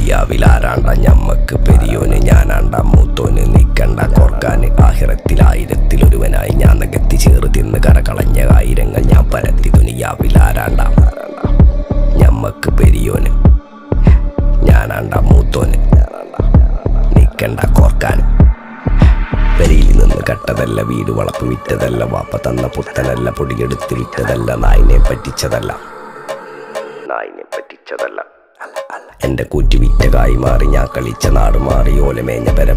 ദുനിയാവിലാരാണ്ട ഞമ്മക്ക് പെരിയോന് ഞാനാണ്ട മൂത്തോന് നിക്കണ്ട കോർക്കാന് ആഹിറത്തിൽ ആയിരത്തിലൊരുവനായി ഞാൻ നകത്തി ചേറ് തിന്ന് കരകളഞ്ഞ ആയിരങ്ങൾ ഞാൻ പരത്തി ദുനിയാവിലാരാണ്ട ഞമ്മക്ക് പെരിയോന് ഞാനാണ്ട മൂത്തോന് നിക്കണ്ട കോർക്കാന് പെരിയിൽ നിന്ന് കട്ടതല്ല വീട് വളപ്പ് വിറ്റതല്ല വാപ്പ തന്ന പുത്തനല്ല പൊടിയെടുത്ത് വിറ്റതല്ല നായിനെ പറ്റിച്ചതല്ല എന്റെ കൂറ്റി വിറ്റ കായി മാറി ഞാൻ കളിച്ച നാട് മാറി ഓലമേഞ്ഞ പെര